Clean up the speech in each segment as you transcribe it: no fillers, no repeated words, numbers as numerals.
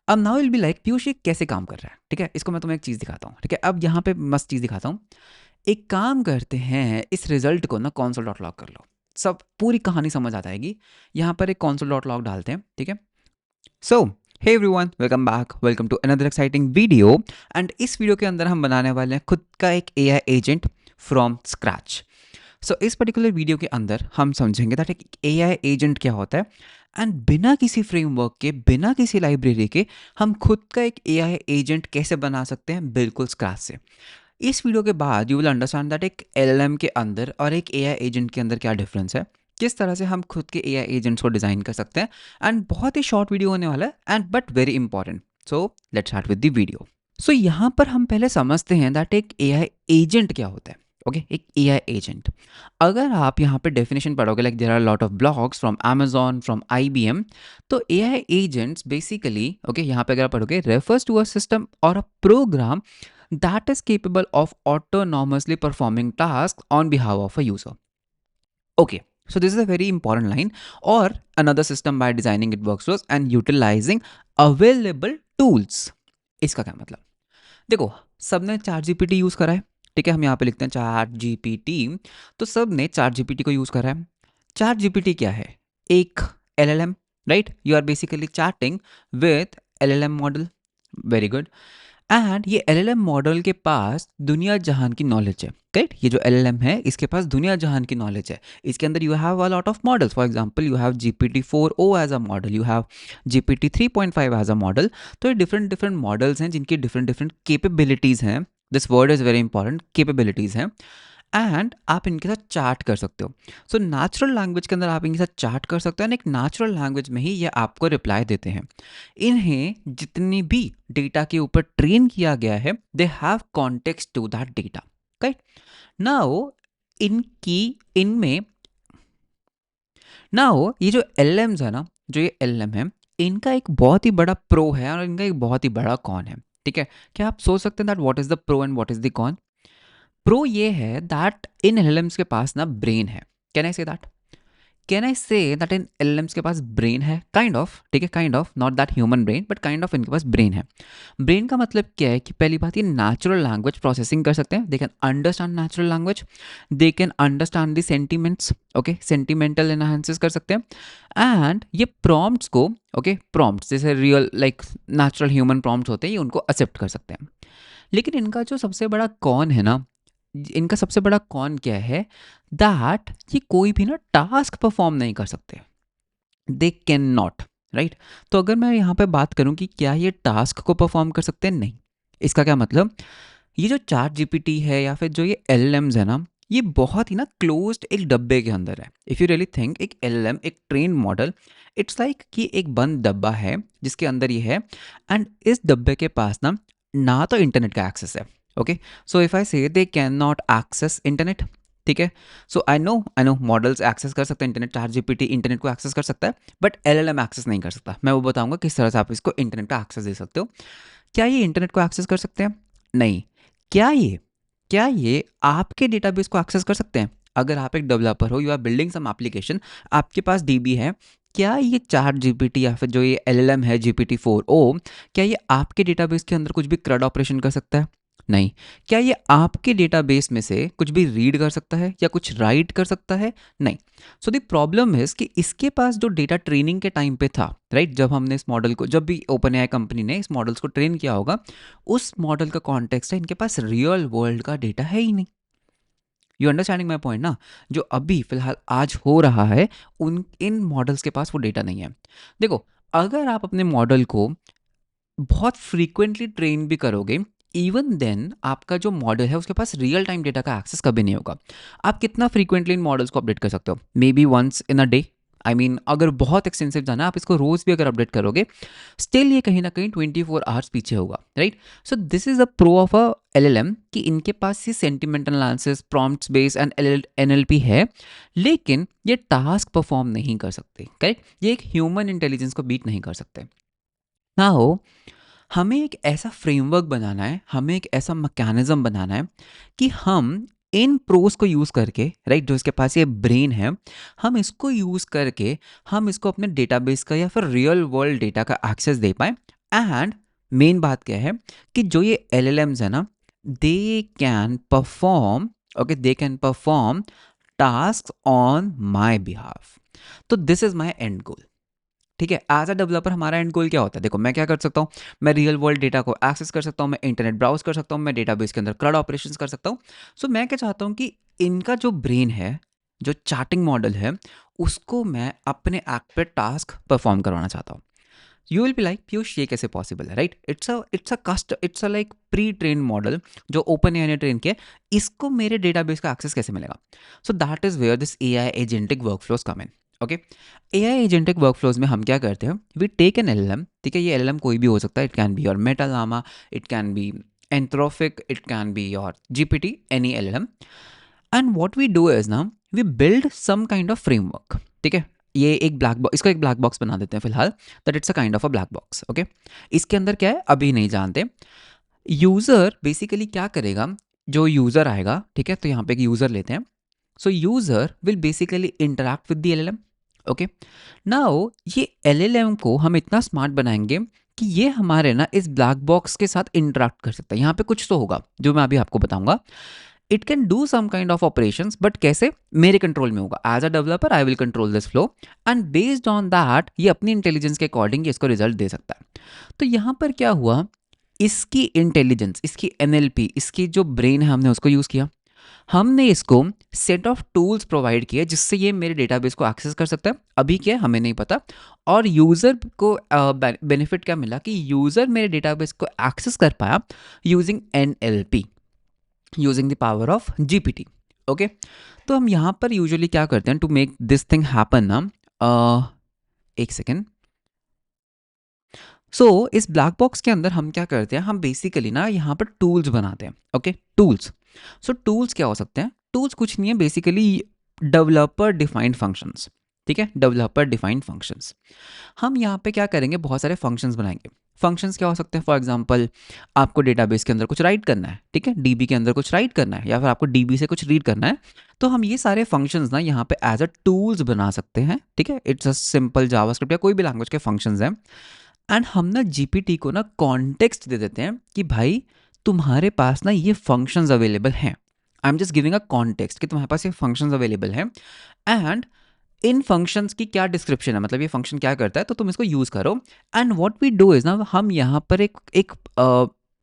अब now will be like Piyush ये कैसे काम कर रहा है, ठीक है। इसको मैं तुम्हें एक चीज़ दिखाता हूँ, ठीक है। अब यहाँ पे मस्त चीज़ दिखाता हूँ। एक काम करते हैं, इस रिजल्ट को ना कंसोल डॉट लॉग कर लो, सब पूरी कहानी समझ आ जाएगी। यहाँ पर एक कंसोल डॉट लॉग डालते हैं, ठीक है। So hey everyone, welcome back, welcome to another exciting video. And इस वीडियो के अंदर हम बनाने वाले हैं खुद का एक AI agent from scratch. So इस पर्टिकुलर वीडियो के अंदर हम समझेंगे दैट एक एआई एजेंट क्या होता है, एंड बिना किसी फ्रेमवर्क के, बिना किसी लाइब्रेरी के हम खुद का एक एआई एजेंट कैसे बना सकते हैं बिल्कुल स्क्रैच से। इस वीडियो के बाद यू विल अंडरस्टैंड दैट एक एलएलएम के अंदर और एक एआई एजेंट के अंदर क्या डिफरेंस है, किस तरह से हम खुद के एआई एजेंट्स को डिज़ाइन कर सकते हैं। एंड बहुत ही शॉर्ट वीडियो होने वाला है and but very important. So let's start with the video. So यहाँ पर हम पहले समझते हैं दैट एक एआई एजेंट क्या होता है। ओके, एक एआई एजेंट, अगर आप यहाँ पे डेफिनेशन पढ़ोगे, like there are lot of blogs from Amazon, from IBM, तो एआई एजेंट्स बेसिकली, ओके, यहाँ पे अगर आप पढ़ोगे, रेफर्स टू अ सिस्टम और अ programme that is capable of autonomously performing tasks on behalf of a user. Okay, so this is a very important line. Or another system by designing it workflows and utilizing available tools. इसका क्या मतलब? देखो, सबने chat GPT use करा है, ठीक है। हम यहाँ पे लिखते हैं चैट जीपीटी, तो सबने चैट जीपीटी को यूज करा है। चैट जीपीटी क्या है? एक LLM, right. You are basically chatting with LLM model. Very good. And ये एलएलएम मॉडल के पास दुनिया जहान की नॉलेज है, राइट। ये जो एलएलएम है इसके पास दुनिया जहान की नॉलेज है। इसके अंदर you have a lot of models. For example you have GPT-4o as a model, you have GPT-3.5 as a model. तो ये डिफरेंट डिफरेंट मॉडल्स हैं जिनकी डिफरेंट डिफरेंट केपेबिलिटीज़ हैं। This word is very important, capabilities हैं। And आप इनके साथ chat कर सकते हो। सो नेचुरल लैंग्वेज के अंदर आप इनके साथ चैट कर सकते हो, एंड एक नेचुरल लैंग्वेज में ही ये आपको रिप्लाई देते हैं। इन्हें जितनी भी डेटा के ऊपर ट्रेन किया गया है, they have context to that data, right. Now इनकी इनमें नाउ ये जो एलएम्स है ना, जो ये एलएम है, इनका एक बहुत ही बड़ा प्रो है और इनका एक बहुत ही बड़ा कॉन है, ठीक है। क्या आप सोच सकते हैं that what is the pro and what is the con? Pro ये है दैट इन एलएम्स के पास ना ब्रेन है। Can I say that? Can I say that in एलएम्स के पास ब्रेन है? काइंड ऑफ, ठीक है, kind of, not that human brain but kind of इनके पास ब्रेन है। ब्रेन का मतलब क्या है कि पहली बात, ये नेचुरल लैंग्वेज प्रोसेसिंग कर सकते हैं। They can understand natural language, they can understand the sentiments, okay, sentimental analysis कर सकते हैं। एंड ये प्रॉम्प्ट्स को, ओके, प्रॉम्प्ट्स जैसे real like natural human prompts होते हैं, ये उनको एक्सेप्ट कर सकते हैं। लेकिन इनका जो सबसे बड़ा कौन है ना, इनका सबसे बड़ा कौन क्या है, दैट ये कोई भी ना टास्क परफॉर्म नहीं कर सकते। दे कैन नॉट, राइट। तो अगर मैं यहाँ पे बात करूँ कि क्या ये टास्क को परफॉर्म कर सकते हैं, नहीं। इसका क्या मतलब? ये जो चैट जीपीटी है या फिर जो ये एलएलएम्स है ना, ये बहुत ही ना क्लोज्ड एक डब्बे के अंदर है। इफ़ यू रियली थिंक, एक एलएलएम, एक ट्रेन मॉडल, इट्स लाइक कि एक बंद डब्बा है जिसके अंदर ये है। एंड इस डब्बे के पास ना तो इंटरनेट का एक्सेस है, okay. So if I say they can not access internet, ठीक है। So I know models access कर सकते हैं इंटरनेट, चैट जीपीटी इंटरनेट को एक्सेस कर सकता है, बट एलएलएम एक्सेस नहीं कर सकता। मैं वो बताऊंगा किस तरह से आप इसको इंटरनेट का एक्सेस दे सकते हो। क्या ये इंटरनेट को एक्सेस कर सकते हैं? नहीं। क्या ये क्या ये आपके डेटाबेस को एक्सेस कर सकते हैं? अगर आप एक डेवलपर हो, you are building some application, आपके पास डीबी है, क्या ये चैट जीपीटी या फिर जो ये एलएलएम है GPT-4o, क्या ये आपके डेटाबेस के अंदर कुछ भी क्रड ऑपरेशन कर सकता है? नहीं। क्या ये आपके डेटाबेस में से कुछ भी रीड कर सकता है या कुछ राइट कर सकता है? नहीं। सो द प्रॉब्लम इज कि इसके पास जो डेटा ट्रेनिंग के टाइम पे था, राइट, जब हमने इस मॉडल को, जब भी ओपन एआई कंपनी ने इस मॉडल्स को ट्रेन किया होगा, उस मॉडल का कॉन्टेक्स्ट है, इनके पास रियल वर्ल्ड का डेटा है ही नहीं। यू अंडरस्टैंडिंग माई पॉइंट ना? जो अभी फिलहाल आज हो रहा है, उन इन मॉडल्स के पास वो डेटा नहीं है। देखो, अगर आप अपने मॉडल को बहुत फ्रीक्वेंटली ट्रेन भी करोगे, इवन देन आपका जो मॉडल है उसके पास रियल टाइम डेटा का एक्सेस कभी नहीं होगा। आप कितना फ्रीक्वेंटली इन मॉडल्स को अपडेट कर सकते हो? Maybe once in a day. I mean अगर बहुत एक्सटेंसिव जाना, आप इसको रोज भी अगर अपडेट करोगे, स्टिल ये कहीं ना कहीं 24 आवर्स पीछे होगा, right. So this is a pro of a LLM कि इनके पास ये sentimental analysis, prompts based and NLP है, लेकिन ये टास्क परफॉर्म नहीं कर सकते, करेक्ट। ये एक ह्यूमन इंटेलिजेंस को बीट नहीं कर सकते। नाउ हमें एक ऐसा फ्रेमवर्क बनाना है, हमें एक ऐसा मैकेनिज्म बनाना है कि हम इन प्रोस को यूज़ करके, राइट, जो इसके पास ये ब्रेन है, हम इसको यूज़ करके हम इसको अपने डेटाबेस का या फिर रियल वर्ल्ड डेटा का एक्सेस दे पाएँ। एंड मेन बात क्या है कि जो ये LLMs है ना, they can perform, okay, they can perform task on my behalf. तो दिस इज माई एंड गोल। ठीक है, एज अ डेवलपर हमारा एंड गोल क्या होता है? देखो, मैं क्या कर सकता हूँ, मैं रियल वर्ल्ड डेटा को एक्सेस कर सकता हूँ, मैं इंटरनेट ब्राउज कर सकता हूँ, मैं डेटाबेस के अंदर क्लाउड ऑपरेशंस कर सकता हूँ। सो मैं क्या चाहता हूँ कि इनका जो ब्रेन है, जो चैटिंग मॉडल है, उसको मैं अपने ऐप पे टास्क परफॉर्म करवाना चाहता हूँ। You will be like, Piyush ये कैसे पॉसिबल है, right? It's a like pre train model जो ओपन एआई ने ट्रेन किया, इसको मेरे डेटाबेस का एक्सेस कैसे मिलेगा? So that is where this AI agentic workflows come in. Okay, AI agentic workflows में हम क्या करते हैं, वी टेक एन एलएलएम। ठीक है, ये एलएलएम कोई भी हो सकता है, it can be your Meta Llama, it can be Anthropic, it can be your GPT, any LLM. And what we do is ना, we build some kind of framework. ठीक है, ये एक ब्लैक बॉक्स, इसको एक ब्लैक बॉक्स बना देते हैं फिलहाल, that it's a kind of a black box. Okay, इसके अंदर क्या है अभी नहीं जानते। यूजर बेसिकली क्या करेगा, जो यूजर आएगा, ठीक है, तो यहाँ पे एक यूजर लेते हैं। सो user will basically interact with the LLM. Okay, now ये एलएलएम को हम इतना स्मार्ट बनाएंगे कि ये हमारे ना इस ब्लैक बॉक्स के साथ इंटरैक्ट कर सकता है। यहाँ पे कुछ तो होगा जो मैं अभी आपको बताऊंगा। It can do some kind of operations, but कैसे, मेरे कंट्रोल में होगा। As a developer I will control this flow, and based on that ये अपनी इंटेलिजेंस के अकॉर्डिंग इसको रिजल्ट दे सकता है। तो यहाँ पर क्या हुआ, इसकी इंटेलिजेंस, इसकी एनएलपी, इसकी जो ब्रेन है, हमने उसको यूज़ किया। हमने इसको सेट ऑफ टूल्स प्रोवाइड किए जिससे ये मेरे डेटाबेस को एक्सेस कर सकता है। अभी क्या है हमें नहीं पता। और यूज़र को बेनिफिट क्या मिला कि यूज़र मेरे डेटाबेस को एक्सेस कर पाया using NLP, using the power of GPT. Okay, तो हम यहाँ पर यूजुअली क्या करते हैं to make this thing happen ना, एक सेकेंड। सो इस ब्लैक बॉक्स के अंदर हम क्या करते हैं, हम बेसिकली ना यहाँ पर टूल्स बनाते हैं। Okay, tools. सो टूल्स क्या हो सकते हैं? टूल्स कुछ नहीं है, बेसिकली डेवलपर डिफाइंड फंक्शंस। ठीक है, डेवलपर डिफाइंड फंक्शंस। हम यहाँ पे क्या करेंगे, बहुत सारे फंक्शंस बनाएंगे। फंक्शंस क्या हो सकते हैं? फॉर एग्जांपल, आपको डेटाबेस के अंदर कुछ राइट करना है, ठीक है, डीबी के अंदर कुछ राइट करना है, या फिर आपको डीबी से कुछ रीड करना है। तो हम ये सारे फंक्शंस ना यहाँ पे एज अ टूल्स बना सकते हैं। ठीक है, इट्स अ सिंपल जावास्क्रिप्ट या कोई भी लैंग्वेज के फंक्शंस हैं। एंड हम ना जीपीटी को ना कॉन्टेक्स्ट दे देते हैं कि भाई तुम्हारे पास ना ये फंक्शंस अवेलेबल हैं। I am just giving a context कि तुम्हारे पास ये फंक्शंस अवेलेबल हैं, एंड इन फंक्शंस की क्या डिस्क्रिप्शन है, मतलब ये फंक्शन क्या करता है, तो तुम इसको यूज़ करो। And what we do is ना, हम यहाँ पर एक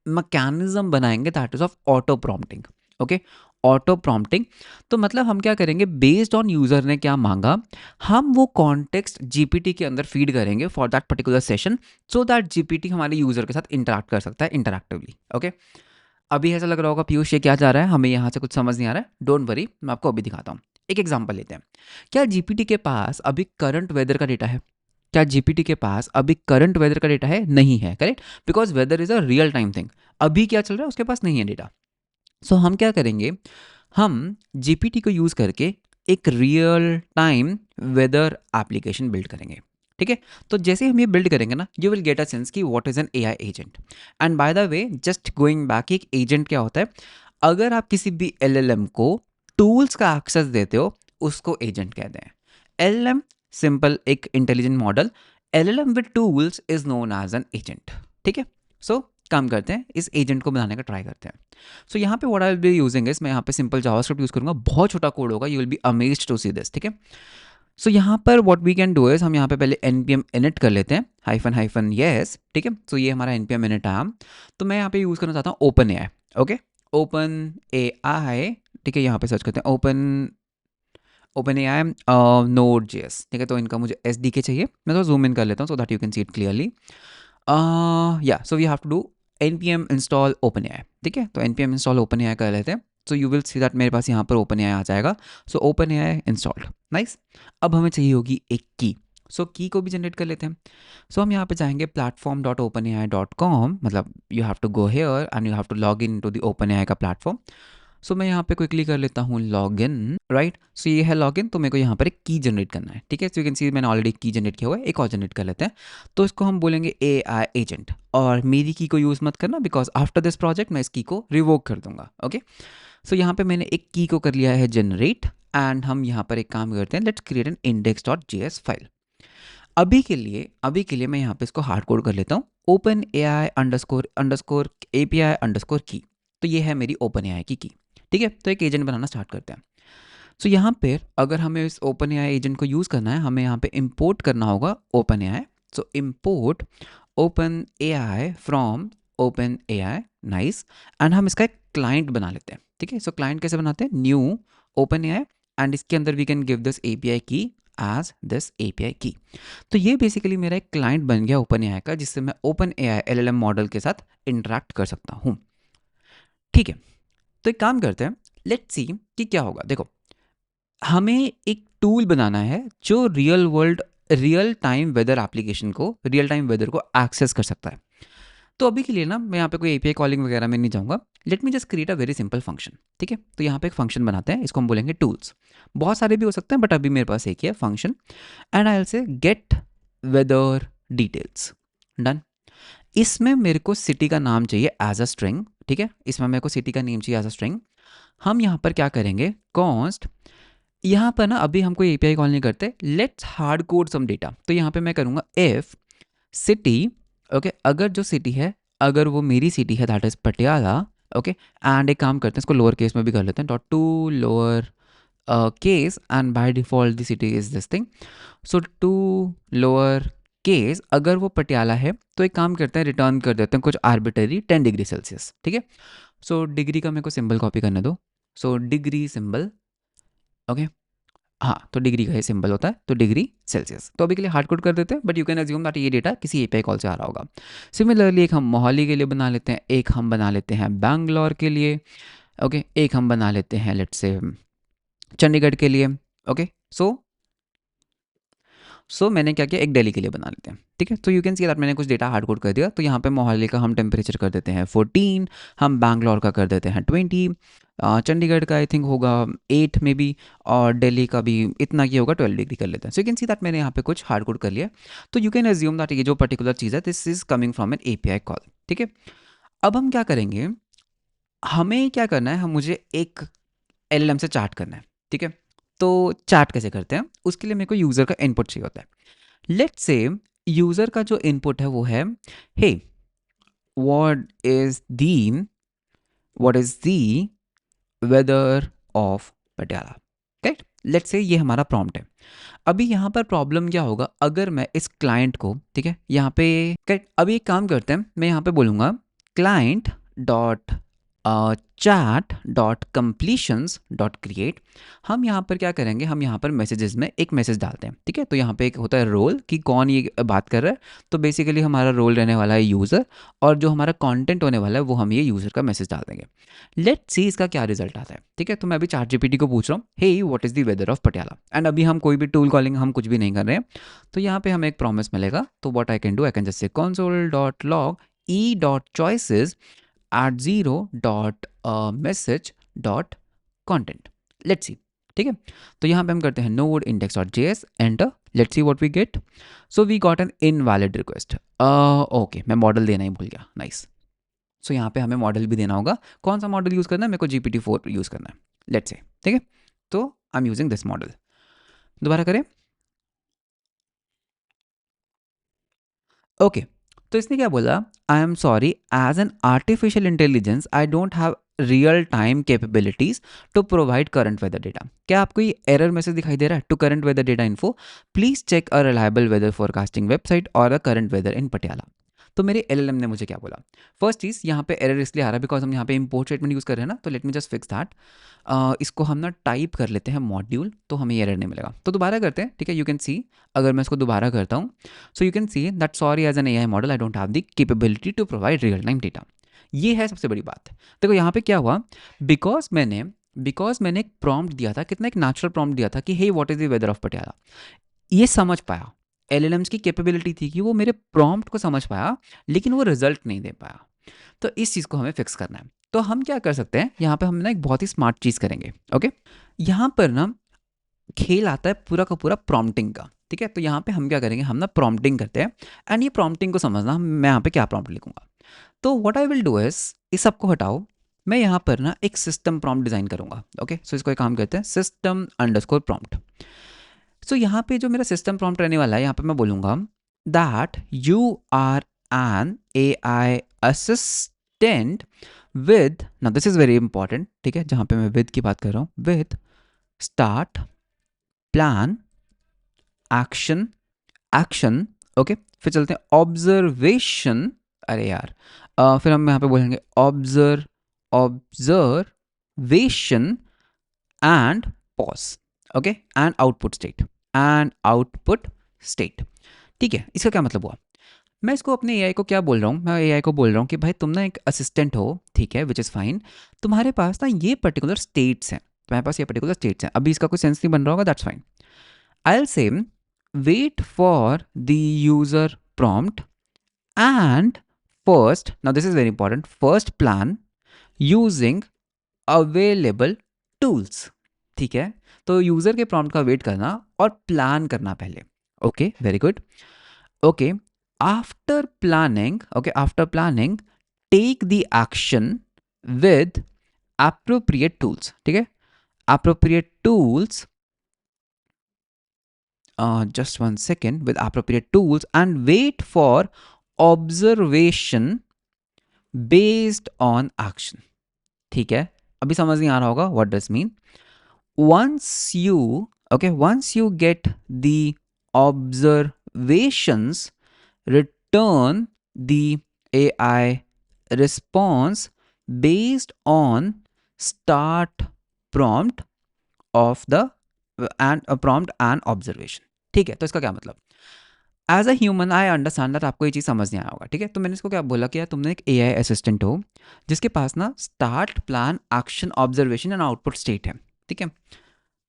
मैकेनिज्म बनाएंगे that is of auto prompting. Okay, auto prompting. तो मतलब हम क्या करेंगे, बेस्ड ऑन यूज़र ने क्या मांगा, हम वो कॉन्टेक्स्ट जीपीटी के अंदर फीड करेंगे for that particular session, so that GPT हमारे यूज़र के साथ इंटरैक्ट कर सकता है इंटरैक्टिवली। ओके, अभी ऐसा लग रहा होगा पीयूष ये क्या जा रहा है, हमें यहाँ से कुछ समझ नहीं आ रहा है। डोंट वरी, मैं आपको अभी दिखाता हूँ। एक एग्जांपल लेते हैं। क्या जीपीटी के पास अभी करंट वेदर का डेटा है? क्या जीपीटी के पास अभी करंट वेदर का डेटा है? नहीं है, correct, because weather is a real time thing. अभी क्या चल रहा है उसके पास नहीं है डेटा। सो हम क्या करेंगे, हम जीपीटी को यूज़ करके एक real time weather application build करेंगे। ठीक है, तो जैसे हम ये बिल्ड करेंगे ना, you will get a sense कि what is an AI agent. And by the way, just going back, एक एजेंट क्या होता है? अगर आप किसी भी एलएलएम को टूल्स का एक्सेस देते हो, उसको एजेंट कहते हैं। एलएलएम सिंपल एक intelligent model, LLM with tools is known as an agent. ठीक है, सो काम करते हैं, इस एजेंट को बनाने का ट्राई करते हैं। सो यहाँ पे what I will be using is, मैं यहाँ पे सिंपल जावास्क्रिप्ट यूज करूंगा, बहुत छोटा कोड होगा, you will be amazed to see this. ठीक है, सो यहाँ पर what we can do is, हम यहाँ पे पहले npm init कर लेते हैं, हाइफन हाइफन येस। ठीक है, सो ये हमारा npm init है। तो मैं यहाँ पे यूज़ करना चाहता हूँ open AI. Okay, open AI. ठीक है, यहाँ पे सर्च करते हैं ओपन एआई नोड जेएस। ठीक है, तो इनका मुझे एसडीके चाहिए, मैं तो जूम इन कर लेता हूँ so that you can see it clearly. या so we have to do npm install OpenAI। ठीक है, तो npm install OpenAI कर लेते हैं। So you will see that मेरे पास यहाँ पर OpenAI आ जाएगा। सो OpenAI इंस्टॉल्ड, नाइस। अब हमें चाहिए होगी एक की, सो की को भी जनरेट कर लेते हैं। सो हम यहाँ पे जाएंगे platform.openai.com, मतलब you have to go here and you have to log in to the OpenAI का प्लेटफॉर्म। सो मैं यहाँ पे क्विकली कर लेता हूँ लॉग इन, राइट। सो ये है लॉग इन, तो मेरे को यहाँ पर एक की जनरेट करना है। ठीक है, सो यू कैन सी मैंने ऑलरेडी की जनरेट किया हुआ है, एक और जनरेट कर लेते हैं। तो इसको हम बोलेंगे AI एजेंट, और मेरी की को यूज़ मत करना बिकॉज आफ्टर दिस प्रोजेक्ट मैं इस की को रिवोक कर दूंगा। ओके, सो यहाँ पे मैंने एक की को कर लिया है जनरेट, एंड हम यहाँ पर एक काम करते हैं, let's create an index.js file. अभी के लिए मैं यहाँ पे इसको हार्ड कोड कर लेता हूँ। ओपन ए आई अंडरस्कोर अंडरस्कोर API अंडरस्कोर की। तो ये है मेरी ओपन ए आई की की। ठीक है, तो एक एजेंट बनाना स्टार्ट करते हैं। सो यहाँ पे अगर हमें इस ओपन ए आई एजेंट को यूज़ करना है, हमें यहाँ पे इम्पोर्ट करना होगा open A I. So import open A I from open A I, nice. And हम इसका एक क्लाइंट बना लेते हैं। ठीक है, सो क्लाइंट कैसे बनाते हैं, new OpenAI, and इसके अंदर we can give this API key as this API key. तो ये बेसिकली मेरा एक क्लाइंट बन गया ओपन ए आई का, जिससे मैं ओपन ए आई LLM मॉडल के साथ इंटरेक्ट कर सकता हूँ। ठीक है, तो एक काम करते हैं, लेट्स सी कि क्या होगा। देखो, हमें एक टूल बनाना है जो रियल टाइम वेदर एप्लीकेशन को, रियल टाइम वेदर को एक्सेस कर सकता है। तो अभी के लिए ना मैं यहाँ पे कोई API कॉलिंग वगैरह में नहीं जाऊँगा। Let me just create a very simple function. ठीक है, तो यहाँ पे एक फंक्शन बनाते हैं, इसको हम बोलेंगे टूल्स। बहुत सारे भी हो सकते हैं, बट अभी मेरे पास एक ही है function. And I will say get weather details. Done. इसमें मेरे को सिटी का नाम चाहिए एज अ स्ट्रिंग। ठीक है, इसमें मेरे को सिटी का नेम चाहिए एज अ स्ट्रिंग। हम यहाँ पर क्या करेंगे, कॉन्स्ट, यहाँ पर ना अभी हम कोई API कॉल नहीं करते, let's hard code some data. तो यहाँ पे मैं करूँगा इफ सिटी, ओके, अगर जो सिटी है, अगर वो मेरी सिटी है, that is Patiala, okay. And एक काम करते हैं, इसको लोअर केस में भी कर लेते हैं, dot to lower case, and by default the city is this thing. So to lower case, अगर वो पटियाला है तो एक काम करते हैं, रिटर्न कर देते हैं कुछ आर्बिटरी 10 डिग्री सेल्सियस। ठीक है, सो डिग्री का मेरे को सिंबल कॉपी करने दो। सो डिग्री सिंबल, ओके, हाँ, तो डिग्री का ये सिंबल होता है, तो डिग्री सेल्सियस। तो अभी के लिए हार्ड कोड कर देते हैं, but you can assume that ये डेटा किसी API कॉल से आ रहा होगा। सिमिलरली एक हम मोहाली के लिए बना लेते हैं, एक हम बना लेते हैं बैंगलोर के लिए, ओके, एक हम बना लेते हैं लेट्स से चंडीगढ़ के लिए, ओके। सो मैंने क्या किया, एक दिल्ली के लिए बना लेते हैं। ठीक है, तो यू कैन सी दैट मैंने कुछ डेटा हार्ड कोड कर दिया। तो यहाँ पे मोहाली का हम टेम्परेचर कर देते हैं 14, हम बैंगलोर का कर देते हैं 20, चंडीगढ़ का आई थिंक होगा 8 में भी, और दिल्ली का भी इतना की होगा 12 डिग्री कर लेते हैं। सो यू कैन सी दैट मैंने यहाँ पे कुछ हार्ड कोड कर लिया। तो यू कैन एज्यूम दैट ये जो पर्टिकुलर चीज़ है, this is coming from an API call. ठीक है, अब हम क्या करेंगे, हमें क्या करना है, हम मुझे एक LLM से चैट करना है। ठीक है, तो चैट कैसे करते हैं, उसके लिए मेरे को यूज़र का इनपुट चाहिए होता है। लेट्स से यूजर का जो इनपुट है वो है, hey what is the what is the weather of Patiala. Right, let's say ये हमारा प्रॉम्प्ट है। अभी यहाँ पर प्रॉब्लम क्या होगा, अगर मैं इस क्लाइंट को, ठीक है, यहाँ पे करेक्ट, अभी एक काम करते हैं, मैं यहाँ पे बोलूँगा client dot chat dot completions dot create. हम यहाँ पर क्या करेंगे, हम यहाँ पर मैसेजेस में एक मैसेज डालते हैं। ठीक है, तो यहाँ पे एक होता है रोल कि कौन ये बात कर रहा है। तो बेसिकली हमारा रोल रहने वाला है यूज़र, और जो हमारा कंटेंट होने वाला है वो हम ये यूज़र का मैसेज डाल देंगे। लेट्स सी इसका क्या रिजल्ट आता है। ठीक है, तो मैं अभी ChatGPT को पूछ रहा हूँ, hey what is the weather of Patiala. And अभी हम कोई भी टूल कॉलिंग हम कुछ भी नहीं कर रहे हैं। तो यहाँ पे हमें एक प्रॉमिस मिलेगा। तो what I can do, I can just say console dot log e dot choices at 0 dot message dot content। Let's see. ठीक है, तो यहाँ पे हम करते हैं node index dot js, enter, let's see what we get. So we got an invalid request. Okay, मैं model देना ही भूल गया, नाइस। सो यहाँ पे हमें मॉडल भी देना होगा। कौन सा मॉडल यूज़ करना है, मेरे को GPT-4 यूज़ करना है, लेट्स से। ठीक है, तो I am using this model. दोबारा करें, ओके। तो इसने क्या बोला, I am sorry, as an artificial intelligence I don't have real time capabilities to provide current weather data. क्या आपको ये एरर मैसेज दिखाई दे रहा है, to current weather data info please check a reliable weather forecasting website और a current weather in Patiala. तो मेरे LLM ने मुझे क्या बोला, फर्स्ट चीज़ यहाँ पे एरर इसलिए आ रहा है बिकॉज हम यहाँ पे इंपोर्ट स्टेटमेंट यूज़ कर रहे हैं ना। तो let me just fix that. इसको हम ना टाइप कर लेते हैं मॉड्यूल, तो हमें एरर नहीं मिलेगा। तो दोबारा करते हैं, ठीक है, यू कैन सी, अगर मैं इसको दोबारा करता हूँ, so you can see that sorry as an AI model I don't have the capability to provide real time data. ये है सबसे बड़ी बात। देखो यहाँ पे क्या हुआ, बिकॉज मैंने एक प्रॉम्प्ट दिया था, कितना एक नेचुरल प्रॉम्प्ट दिया था कि hey what is the weather of Patiala. ये समझ पाया, LLMs की कैपेबिलिटी थी कि वो मेरे प्रॉम्प्ट को समझ पाया, लेकिन वो रिजल्ट नहीं दे पाया। तो इस चीज़ को हमें फिक्स करना है। तो हम क्या कर सकते हैं, यहाँ पे हम ना एक बहुत ही स्मार्ट चीज़ करेंगे। ओके, यहाँ पर ना खेल आता है पूरा का पूरा प्रॉम्प्टिंग का। ठीक है, तो यहाँ पे हम क्या करेंगे, हम ना प्रॉम्प्टिंग करते हैं। एंड ये प्रॉम्प्टिंग को समझना, मैं यहाँ पे क्या प्रॉम्प्ट लिखूंगा। तो what I will do is, इस सब को हटाओ, मैं यहाँ पर ना एक सिस्टम प्रॉम्प्ट डिज़ाइन करूँगा। ओके, सो इसको एक काम करते हैं, सिस्टम अंडरस्कोर प्रॉम्प्ट। सो यहाँ पे जो मेरा सिस्टम प्रॉम्प्ट रहने वाला है, यहाँ पे मैं बोलूँगा that you are an AI assistant with, now this is very important, ठीक है, जहाँ पे मैं with की बात कर रहा हूँ, with start, plan, action, action, okay, फिर चलते हैं ऑब्जर्वेशन, अरे यार फिर हम यहाँ पे बोलेंगे observation and pause, okay, and output state, ठीक है। इसका क्या मतलब हुआ, मैं इसको अपने एआई को क्या बोल रहा हूँ, मैं एआई को बोल रहा हूँ कि भाई तुम ना एक असिस्टेंट हो, ठीक है, विच इज़ फाइन, तुम्हारे पास ना ये पर्टिकुलर स्टेट्स हैं, तुम्हारे पास ये पर्टिकुलर स्टेट्स हैं, अभी इसका कोई सेंस नहीं बन रहा होगा, that's fine. I'll say wait for the user prompt and first, now this is very important, first plan using available tools, ठीक है। तो यूजर के प्रॉम्प्ट का वेट करना और प्लान करना पहले, okay, very good, okay. After planning take the action with appropriate tools, ठीक है, appropriate tools, just 1 second, with appropriate tools and wait for observation based on action, ठीक है। अभी समझ नहीं आ रहा होगा what does mean, once you get the observations, return the AI response based on start prompt of the prompt and observation, ठीक है। तो इसका क्या मतलब, as a human I understand that आपको ये चीज़ समझ नहीं आया होगा, ठीक है। तो मैंने इसको क्या बोला कि यार तुमने एक एआई असिस्टेंट हो जिसके पास ना start, plan, action, observation and output state है, ठीक है।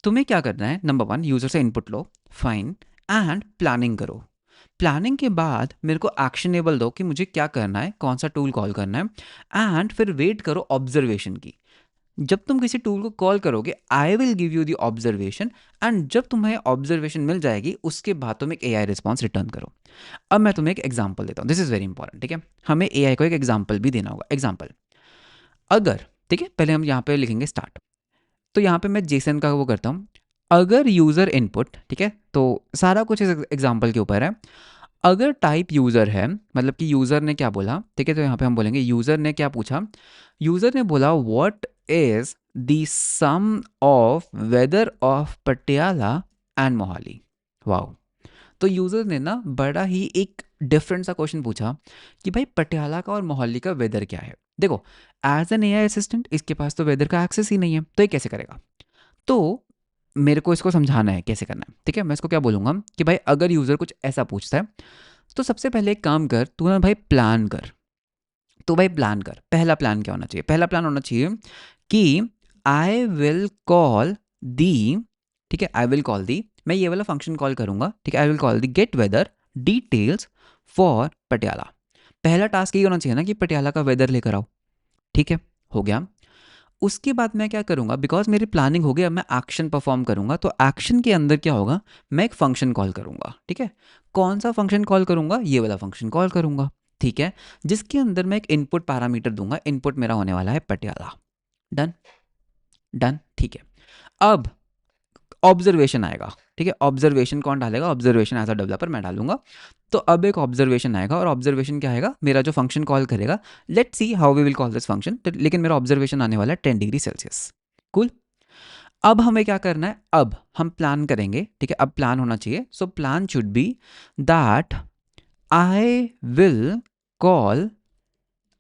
तुम्हें क्या करना है, नंबर 1 यूजर से input low, fine, and planning करो। प्लानिंग के बाद मेरे को एक्शनेबल दो कि मुझे क्या करना है, कौन सा टूल कॉल करना है, एंड फिर वेट करो ऑब्जर्वेशन की। जब तुम किसी टूल को कॉल करोगे, I will give you the observation, and जब तुम्हें ऑब्जर्वेशन मिल जाएगी उसके बाद तुम एक एआई रिस्पॉन्स रिटर्न करो। अब मैं तुम्हें एक एग्जांपल देता हूँ, दिस इज वेरी इंपॉर्टेंट, ठीक है। हमें एआई को एक एग्जांपल भी देना होगा। एग्जांपल, अगर, ठीक है, पहले हम यहाँ पे लिखेंगे स्टार्ट, तो यहाँ पे मैं जेसन का वो करता हूँ, अगर यूज़र इनपुट, ठीक है, तो सारा कुछ इस एग्जांपल के ऊपर है। अगर टाइप यूज़र है, मतलब कि यूज़र ने क्या बोला, ठीक है, तो यहाँ पे हम बोलेंगे यूज़र ने क्या पूछा, यूज़र ने बोला what is the sum of weather of Patiala and Mohali. Wow, तो यूज़र ने ना बड़ा ही एक डिफरेंट सा क्वेश्चन पूछा कि भाई पटियाला का और मोहाली का वेदर क्या है। देखो, एज एन एआई असिस्टेंट इसके पास तो वेदर का एक्सेस ही नहीं है, तो ये कैसे करेगा। तो मेरे को इसको समझाना है कैसे करना है, ठीक है। मैं इसको क्या बोलूँगा कि भाई अगर यूज़र कुछ ऐसा पूछता है तो सबसे पहले एक काम कर, तू ना भाई प्लान कर। तो भाई प्लान कर, पहला प्लान क्या होना चाहिए, पहला प्लान होना चाहिए कि आई विल कॉल दी, ठीक है, आई विल कॉल दी, मैं ये वाला फंक्शन कॉल करूंगा, ठीक है, I will call the get weather details for Patiala. पहला टास्क ये होना चाहिए ना कि पटियाला का वेदर लेकर आओ, ठीक है, हो गया। उसके बाद मैं क्या करूंगा, बिकॉज मेरी प्लानिंग हो गई, अब मैं एक्शन परफॉर्म करूंगा, तो एक्शन के अंदर क्या होगा, मैं एक फंक्शन कॉल करूंगा, ठीक है। कौन सा फंक्शन कॉल करूंगा, ये वाला फंक्शन कॉल करूंगा, ठीक है, जिसके अंदर मैं एक इनपुट पैरामीटर दूंगा, इनपुट मेरा होने वाला है पटियाला। डन, डन, ठीक है। अब ऑब्जर्वेशन आएगा, ठीक है, ऑब्जर्वेशन कौन डालेगा, ऑब्जर्वेशन एज अ डेवलपर मैं डालूंगा। तो अब एक ऑब्जर्वेशन आएगा, और ऑब्जर्वेशन क्या आएगा, मेरा जो फंक्शन कॉल करेगा, let's see how we will call this function, लेकिन मेरा ऑब्जर्वेशन आने वाला है 10 डिग्री सेल्सियस। कूल। अब हमें क्या करना है, अब हम प्लान करेंगे, ठीक है, अब प्लान होना चाहिए, so plan should be that I will call,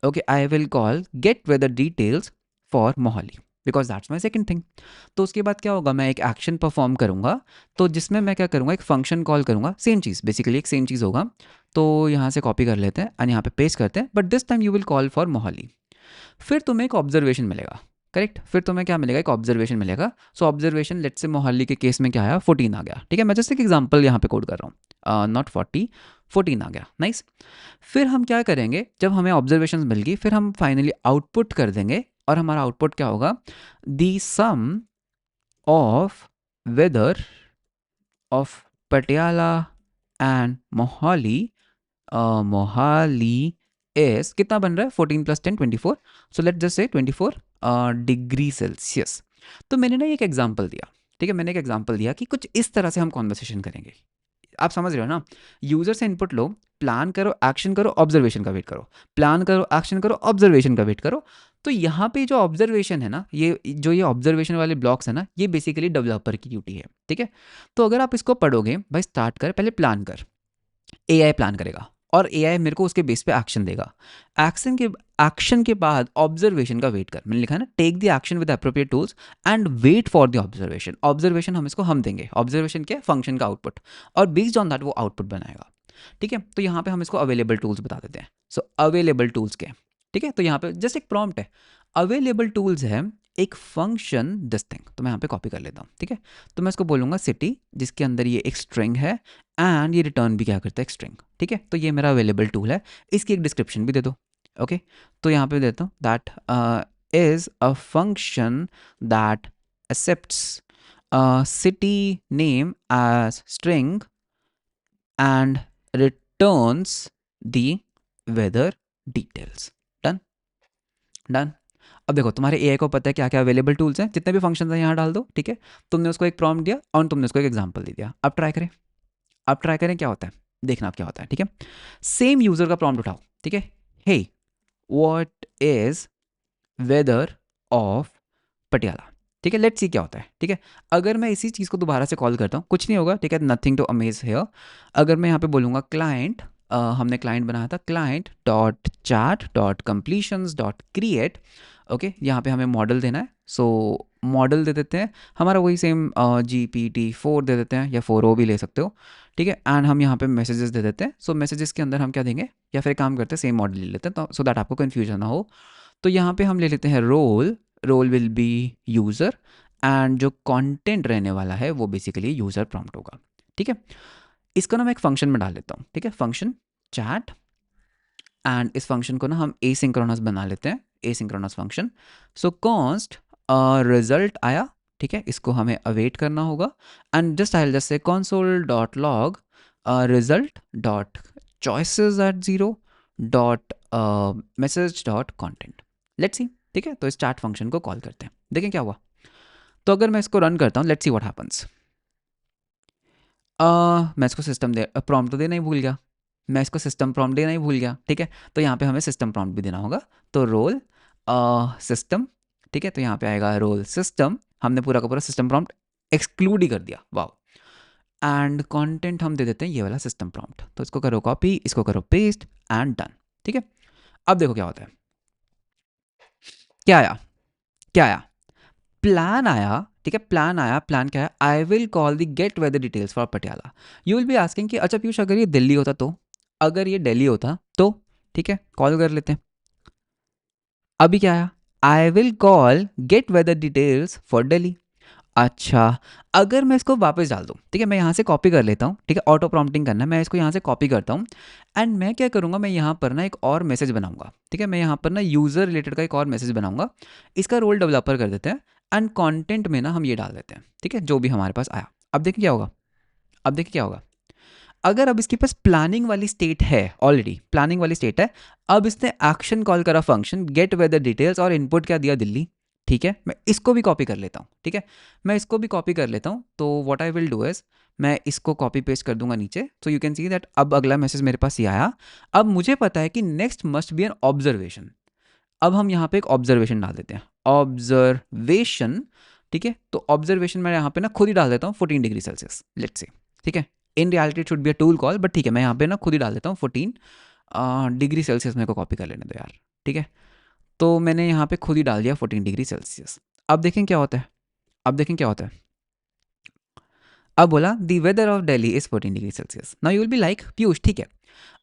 okay, I will call get weather details for Mohali, because that's my second thing. तो उसके बाद क्या होगा, मैं एक एक्शन परफॉर्म करूंगा, तो जिसमें मैं क्या करूंगा, एक फंक्शन कॉल करूंगा, सेम चीज़, बेसिकली एक सेम चीज़ होगा। तो यहाँ से कॉपी कर लेते हैं और यहाँ पे पेस्ट करते हैं, but this time you will call for Mohali. फिर तुम्हें एक ऑब्जर्वेशन मिलेगा, करेक्ट, फिर तुम्हें क्या मिलेगा, एक ऑब्जर्वेशन मिलेगा। सो ऑब्जर्वेशन लेट्स से मोहाली के केस में क्या आया, 14 आ गया, ठीक है, मैं जस्ट एक एग्जांपल यहाँ पे कोड कर रहा हूँ, नॉट 40, 14 आ गया, नाइस। फिर हम क्या करेंगे, जब हमें ऑब्जर्वेशन मिल गई, फिर हम फाइनली आउटपुट कर देंगे, और हमारा आउटपुट क्या होगा, the sum of weather of Patiala and Mohali, Mohali is कितना बन रहा है, 14 + 10 24, so let just say 24 degree Celsius. तो मैंने ना एक एग्जांपल दिया, ठीक है, मैंने एक एग्जांपल दिया कि कुछ इस तरह से हम कॉन्वर्सेशन करेंगे, आप समझ रहे हो ना, यूजर से इनपुट लो, प्लान करो, एक्शन करो, ऑब्जर्वेशन का वेट करो, प्लान करो, एक्शन करो, ऑब्जर्वेशन का वेट करो। तो यहाँ पे जो ऑब्जर्वेशन है ना, ये ऑब्जर्वेशन वाले ब्लॉक्स है ना, ये बेसिकली डेवलपर की ड्यूटी है, ठीक है। तो अगर आप इसको पढ़ोगे, भाई स्टार्ट कर, पहले प्लान कर, एआई प्लान करेगा और एआई मेरे को उसके बेस पे एक्शन देगा। एक्शन के बाद ऑब्जर्वेशन का वेट कर, मैंने लिखा है ना, take the action with appropriate tools and wait for the observation. Observation हम देंगे, ऑब्जर्वेशन क्या है, फंक्शन का आउटपुट, और बेस्ड ऑन दैट वो आउटपुट बनाएगा, ठीक है। तो यहाँ पे हम इसको अवेलेबल टूल्स बता देते हैं। सो अवेलेबल टूल्स क्या है, ठीक है। तो यहाँ पे जस्ट एक प्रॉम्प्ट है, अवेलेबल टूल्स है एक फंक्शन दिस थिंग। तो मैं यहाँ पे कॉपी कर लेता हूँ, ठीक है। तो मैं इसको बोलूँगा सिटी, जिसके अंदर ये एक स्ट्रिंग है एंड ये रिटर्न भी क्या करता है, एक स्ट्रिंग, ठीक है। तो ये मेरा अवेलेबल टूल है, इसकी एक डिस्क्रिप्शन भी दे दो, ओके। तो यहाँ पे देता हूँ that is a function that accepts city name as string and returns the weather details. Done, done. अब देखो, तुम्हारे एआई को पता है क्या क्या अवेलेबल टूल्स हैं, जितने भी फंक्शंस हैं यहाँ डाल दो, ठीक है। तुमने उसको एक प्रॉम्प्ट दिया और तुमने उसको एक एग्जांपल दे दिया। अब ट्राई करें, अब ट्राई करें क्या होता है, देखना अब क्या होता है, ठीक है। सेम यूजर का प्रॉम्प्ट उठाओ, ठीक है। Hey what is weather of Patiala, ठीक है। लेट्स सी क्या होता है, ठीक है। अगर मैं इसी चीज़ को दोबारा से कॉल करता हूँ, कुछ नहीं होगा, ठीक है, नथिंग टू अमेज हेयर। अगर मैं यहाँ पे बोलूँगा क्लाइंट, हमने क्लाइंट बनाया था, client dot chat dot completions dot create, okay. यहाँ पे हमें मॉडल देना है, सो मॉडल दे देते हैं हमारा वही सेम GPT-4 दे देते हैं, या 4o भी ले सकते हो, ठीक है। एंड हम यहाँ पे मैसेजेस दे देते हैं। सो मैसेजेस के अंदर हम क्या देंगे, या फिर काम करते हैं सेम मॉडल ले लेते हैं, तो सो दैट आपको कन्फ्यूजन ना हो। तो यहाँ पे हम ले लेते हैं role, role will be user, and जो कंटेंट रहने वाला है वो बेसिकली यूज़र प्रॉम्प्ट होगा, ठीक है। इसको ना मैं एक फंक्शन में डाल लेता हूँ, ठीक है, फंक्शन चैट, एंड इस फंक्शन को ना हम एसिंक्रोनस बना लेते हैं, asynchronous function. So const result आया, ठीक है, इसको हमें अवेट करना होगा, and just I will just say console dot log result dot choices at 0 dot message dot content. Let's see, ठीक है। तो इस चैट फंक्शन को कॉल करते हैं, देखें क्या हुआ। तो अगर मैं इसको रन करता हूँ, लेट्स सी व्हाट हैपेंस। मैं इसको सिस्टम दे प्रॉम्प्ट तो देना ही भूल गया, मैं इसको सिस्टम प्रॉम्प्ट देना ही भूल गया, ठीक है। तो यहाँ पे हमें सिस्टम प्रॉम्प्ट भी देना होगा। तो रोल सिस्टम, ठीक है। तो यहाँ पे आएगा रोल सिस्टम, हमने पूरा का पूरा सिस्टम प्रॉम्प्ट एक्सक्लूड ही कर दिया, वाओ। एंड कंटेंट हम दे देते हैं ये वाला सिस्टम प्रॉम्प्ट। तो इसको करो कॉपी, इसको करो पेस्ट एंड डन, ठीक है। अब देखो क्या होता है, क्या आया, क्या आया, प्लान आया, ठीक है। प्लान आया, प्लान क्या है, I will call the get weather details for Patiala. You will be asking कि अच्छा पीयूष, अगर ये दिल्ली होता तो, अगर ये दिल्ली होता तो, ठीक है, कॉल कर लेते हैं। अभी क्या आया, I will call get weather details for Delhi. अच्छा, अगर मैं इसको वापस डाल दूँ, ठीक है, मैं यहाँ से कॉपी कर लेता हूँ, ठीक है, ऑटो प्रॉम्प्टिंग करना है, मैं इसको यहाँ से कॉपी करता हूँ, एंड मैं क्या करूँगा, मैं यहाँ पर ना एक और मैसेज बनाऊंगा, ठीक है। मैं यहाँ पर ना यूज़र रिलेटेड का एक और मैसेज बनाऊंगा, इसका रोल डेवलपर कर देते हैं, एंड कंटेंट में ना हम ये डाल देते हैं, ठीक है, जो भी हमारे पास आया। अब देखिए क्या होगा, अब देखिए क्या होगा, अगर अब इसके पास प्लानिंग वाली स्टेट है, ऑलरेडी प्लानिंग वाली स्टेट है, अब इसने एक्शन कॉल करा फंक्शन गेट वेदर डिटेल्स और इनपुट क्या दिया, दिल्ली, ठीक है। मैं इसको भी कॉपी कर लेता हूँ, ठीक है, मैं इसको भी कॉपी कर लेता हूँ। तो what I will do is, मैं इसको कॉपी पेस्ट कर दूंगा नीचे, सो यू कैन सी दैट अब अगला मैसेज मेरे पास ये आया। अब मुझे पता है कि next must be an observation. अब हम यहाँ पे एक ऑब्जर्वेशन डाल देते हैं, ऑब्जर्वेशन, ठीक है। तो ऑब्जर्वेशन मैं यहाँ पे ना खुद ही डाल देता हूँ 14 डिग्री सेल्सियस, लेट्स से, ठीक है। In reality it should be a tool call, but ठीक है, मैं यहाँ पे ना खुद ही डाल देता हूँ 14 डिग्री सेल्सियस। मेरे को कॉपी कर लेने दो यार, ठीक है। तो मैंने यहाँ पे खुद ही डाल दिया 14 डिग्री सेल्सियस। अब देखें क्या होता है, अब देखें क्या होता है। अब बोला the weather of Delhi is 14 degree Celsius. Now you will be like Piyush, ठीक है,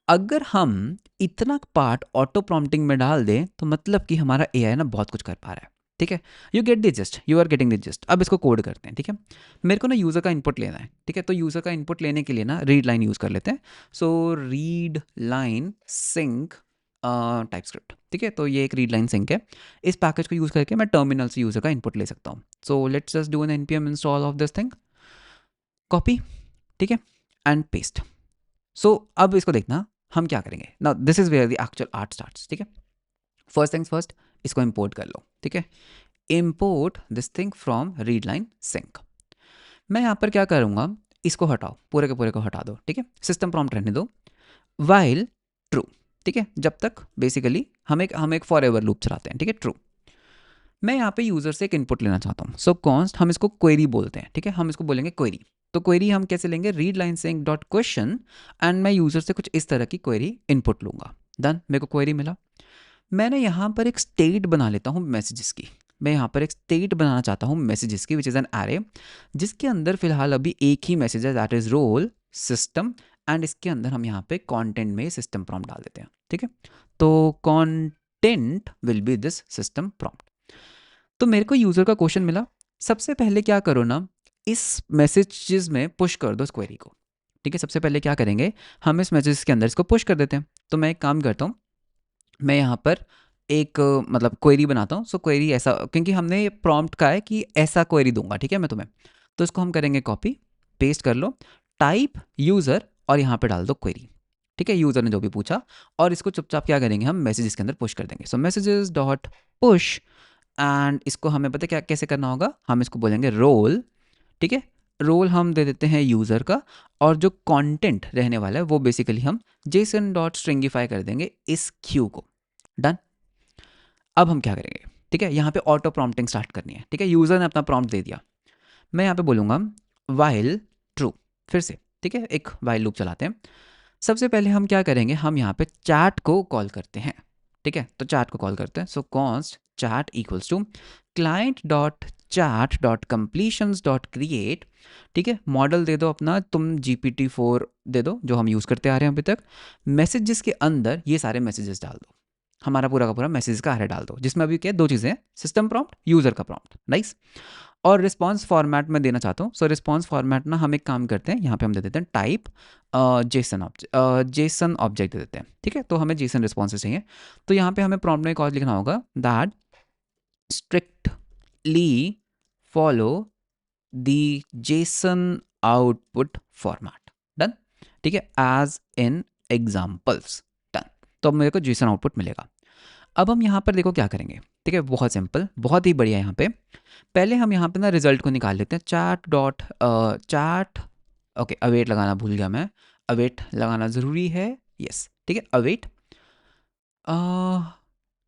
अगर हम इतना पार्ट ऑटो प्रॉम्प्टिंग में डाल दें तो मतलब कि हमारा एआई ना बहुत कुछ कर पा रहा है, ठीक है। You get the gist, you are getting the gist. अब इसको कोड करते हैं, ठीक है। मेरे को ना यूज़र का इनपुट लेना है, ठीक है। तो यूज़र का इनपुट लेने के लिए ना रीड लाइन यूज़ कर लेते हैं। So read line sync typescript, ठीक है। तो ये एक रीड लाइन सिंक है, इस पैकेज को यूज़ करके मैं टर्मिनल से यूज़र का इनपुट ले सकता हूँ। So let's just do an npm install of this thing, copy, ठीक है, एंड पेस्ट। सो अब इसको देखना हम क्या करेंगे। Now this is where the actual art starts, ठीक है। फर्स्ट थिंग्स फर्स्ट, इसको इंपोर्ट कर लो, ठीक है। Import this thing from read line sync. मैं यहाँ पर क्या करूँगा, इसको हटाओ, पूरे के पूरे को हटा दो, ठीक है, सिस्टम प्रॉम्प्ट रहने दो, वाइल ट्रू, ठीक है, जब तक बेसिकली हम एक फॉर एवर लूप चलाते हैं, ठीक है, ट्रू। मैं यहाँ पे यूज़र से एक इनपुट लेना चाहता हूँ, सो कॉन्स्ट, हम इसको क्वेरी बोलते हैं, ठीक है, हम इसको बोलेंगे क्वेरी। तो क्वेरी हम कैसे लेंगे, रीड लाइन से डॉट क्वेश्चन, एंड मैं यूज़र से कुछ इस तरह की क्वेरी इनपुट लूँगा। डन, मेरे को क्वेरी मिला। मैंने यहाँ पर एक स्टेट बना लेता हूँ मैसेजेस की। मैं यहाँ पर एक स्टेट बनाना चाहता हूँ मैसेजेस की, विच इज़ एन एरे, जिसके अंदर फिलहाल अभी एक ही मैसेज है, that is role system, and इसके अंदर हम यहाँ पे कंटेंट में सिस्टम प्रॉम्प्ट डाल देते हैं, ठीक है। तो content will be this system prompt. तो मेरे को यूज़र का क्वेश्चन मिला। सबसे पहले क्या करो ना, इस मैसेजेस में पुश कर दो इस क्वेरी को, ठीक है। सबसे पहले क्या करेंगे, हम इस मैसेज के अंदर इसको पुश कर देते हैं। तो मैं एक काम करता हूँ, मैं यहाँ पर एक मतलब क्वेरी बनाता हूँ। सो क्वेरी ऐसा, क्योंकि हमने ये प्रॉम्प्ट का है कि ऐसा क्वेरी दूंगा, ठीक है मैं तुम्हें। तो इसको हम करेंगे कॉपी पेस्ट कर लो, टाइप यूज़र, और यहाँ पे डाल दो क्वेरी, ठीक है, यूज़र ने जो भी पूछा, और इसको चुपचाप क्या करेंगे, हम मैसेजेस के अंदर पुश कर देंगे। सो मैसेजेस डॉट पुश, एंड इसको हमें पता क्या कैसे करना होगा, हम इसको बोलेंगे रोल, ठीक है। रोल हम दे देते हैं यूज़र का, और जो कंटेंट रहने वाला है वो बेसिकली हम जेसन डॉट स्ट्रिंगिफाई कर देंगे इस क्यू को। डन। अब हम क्या करेंगे, ठीक है, यहाँ पे ऑटो प्रॉम्प्टिंग स्टार्ट करनी है, ठीक है। यूज़र ने अपना प्रॉम्प्ट दे दिया, मैं यहाँ पे बोलूँगा वाइल ट्रू, फिर से, ठीक है, एक वाइल लूप चलाते हैं। सबसे पहले हम क्या करेंगे, हम यहाँ पे चैट को कॉल करते हैं, ठीक है। तो चैट को कॉल करते हैं। So const chat equals to client dot chat dot completions dot create, ठीक है। मॉडल दे दो अपना, तुम GPT-4 दे दो जो हम यूज़ करते आ रहे हैं अभी तक। मैसेजेस के अंदर ये सारे मैसेजेस डाल दो, हमारा पूरा का पूरा मैसेज का एरे डाल दो, जिसमें अभी क्या दो चीज़ें हैं, सिस्टम प्रॉम्प्ट, यूज़र का प्रॉम्प्ट, नाइस। और रिस्पॉन्स फॉर्मेट में देना चाहता हूँ। सो रिस्पॉन्स फॉर्मेट ना हम एक काम करते हैं, यहाँ पे हम दे देते हैं टाइप जेसन ऑब्जेक्ट दे देते हैं, ठीक है। तो हमें जेसन रिस्पॉन्सेस चाहिए। तो यहाँ पे हमें प्रॉम्प्ट में एक और लिखना होगा, that strictly follow the Jason output format. Done, ठीक है, एज इन एग्जाम्पल्स। डन। तो अब मेरे को जेसन आउटपुट मिलेगा। अब हम यहाँ पर देखो क्या करेंगे, ठीक है, बहुत सिंपल, बहुत ही बढ़िया। यहाँ पे पहले हम यहाँ पे ना रिजल्ट को निकाल लेते हैं, चैट ओके, अवेट लगाना भूल गया मैं, अवेट लगाना ज़रूरी है, यस, ठीक है, अवेट।